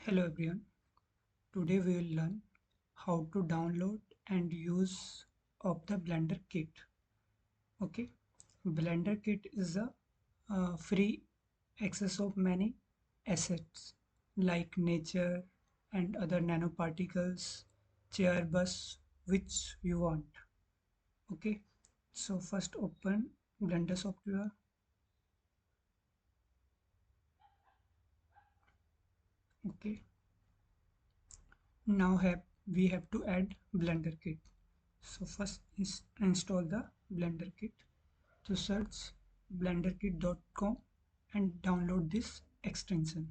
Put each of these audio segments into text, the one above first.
Hello everyone. Today we will learn how to download and use of the Blender Kit. Okay, Blender Kit is a free access of many assets like nature and other nanoparticles, chair bus, which you want. Okay, so first open Blender software. Okay, now we have to add Blender Kit. So first is install the Blender Kit. To search blenderkit.com and download this extension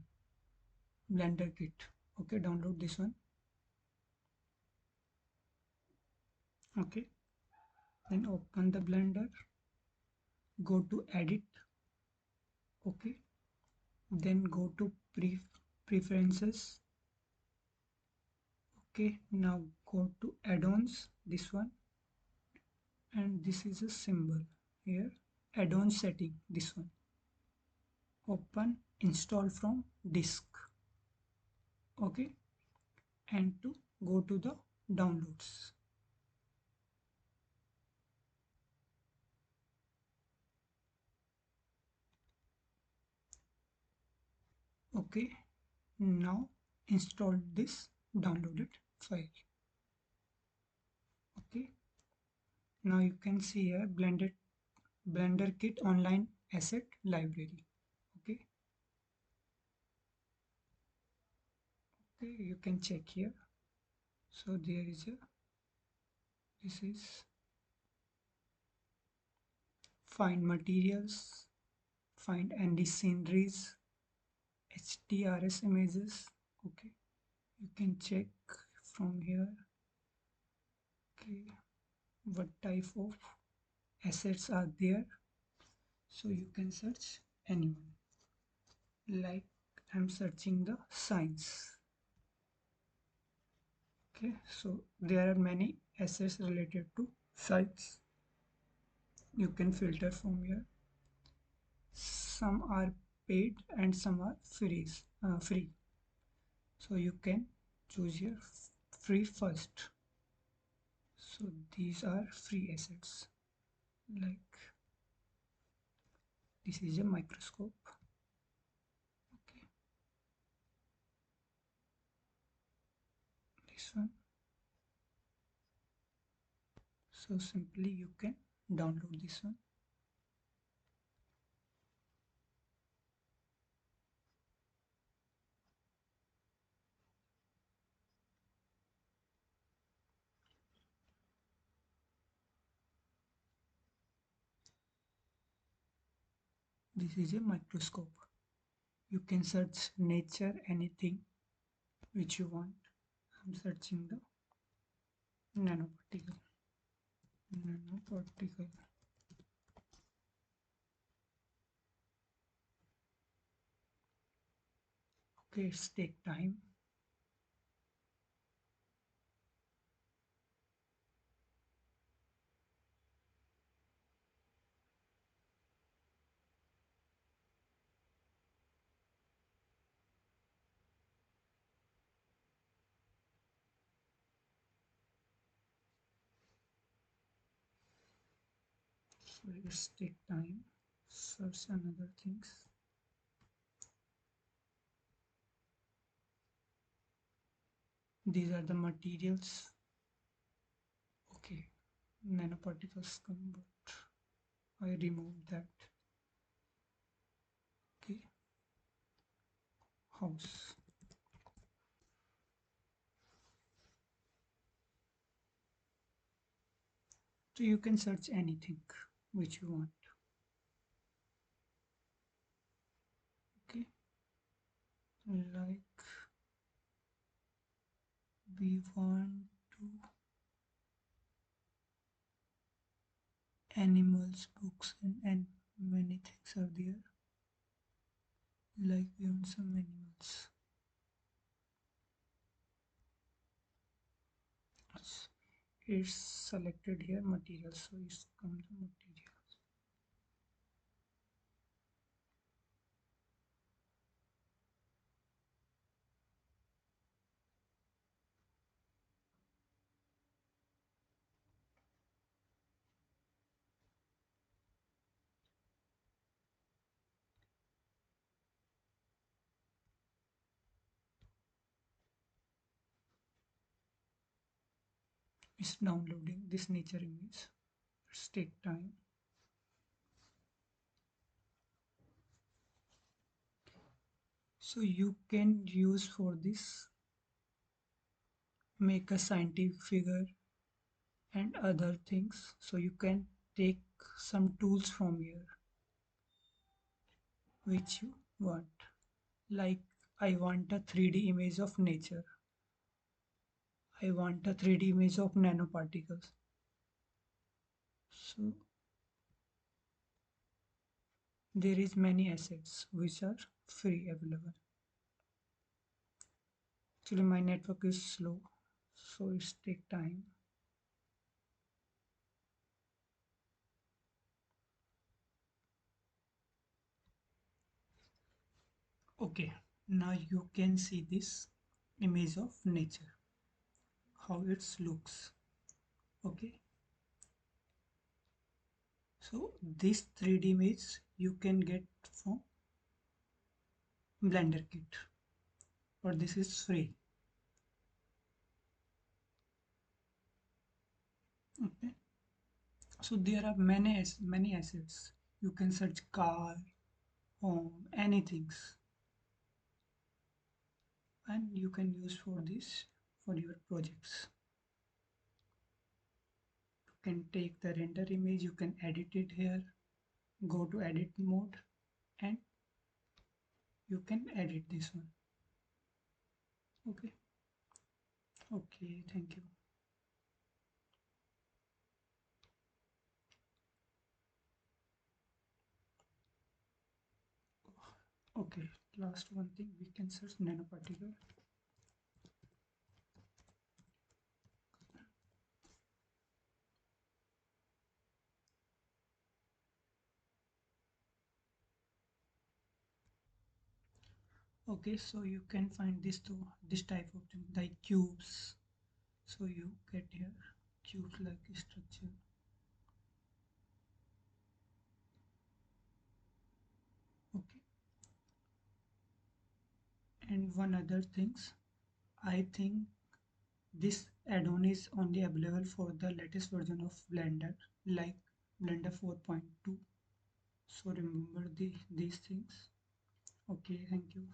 BlenderKit. Okay, download this one. Okay, then open the Blender, go to edit. Okay, then go to preferences. Okay, now go to add-ons, this one, and this is a symbol here, add-on setting, this one. Open install from disk. Okay, and to go to the downloads. Okay, now install this downloaded file. Okay, now you can see here BlenderKit online asset library. Okay, you can check here. So there is a, this is find materials, find ND sceneries, HDRIs images. Okay, you can check from here. Okay, what type of assets are there, so you can search anyone. Like I'm searching the science. Okay, so there are many assets related to science. You can filter from here. Some are paid and some are free. So you can choose here free first. So these are free assets. Like this is a microscope. Okay, this one. So simply you can download this one. This is a microscope. You can search nature, anything which you want. I'm searching the nanoparticle. Nanoparticle. Okay, it's take time. So it's take time. Search another things. These are the materials. Okay, nanoparticles come, but I removed that. Okay, house. So you can search anything which you want. Okay, like we want to animals, books, and many things are there. Like we want some animals. It's selected here materials, so it's come to materials. It's downloading this nature image. Let's take time. So you can use for this make a scientific figure and other things. So you can take some tools from here which you want. Like I want a 3D image of nature. I want a 3D image of nanoparticles. So there is many assets which are free available. Actually my network is slow, so it's take time. Okay, now you can see this image of nature, how it looks. Okay, so this 3D image you can get from BlenderKit, or this is free. Okay, so there are many assets. You can search car, home, anything, and you can use for this for your projects. You can take the render image, you can edit it here, go to edit mode, and you can edit this one. Okay, okay, thank you. Okay, last one thing, we can search nanoparticle. Okay, so you can find this type of thing like cubes. So you get here cubes like structure. Okay, and one other things, I think this add-on is only available for the latest version of Blender, like Blender 4.2. So remember these things. Okay, thank you.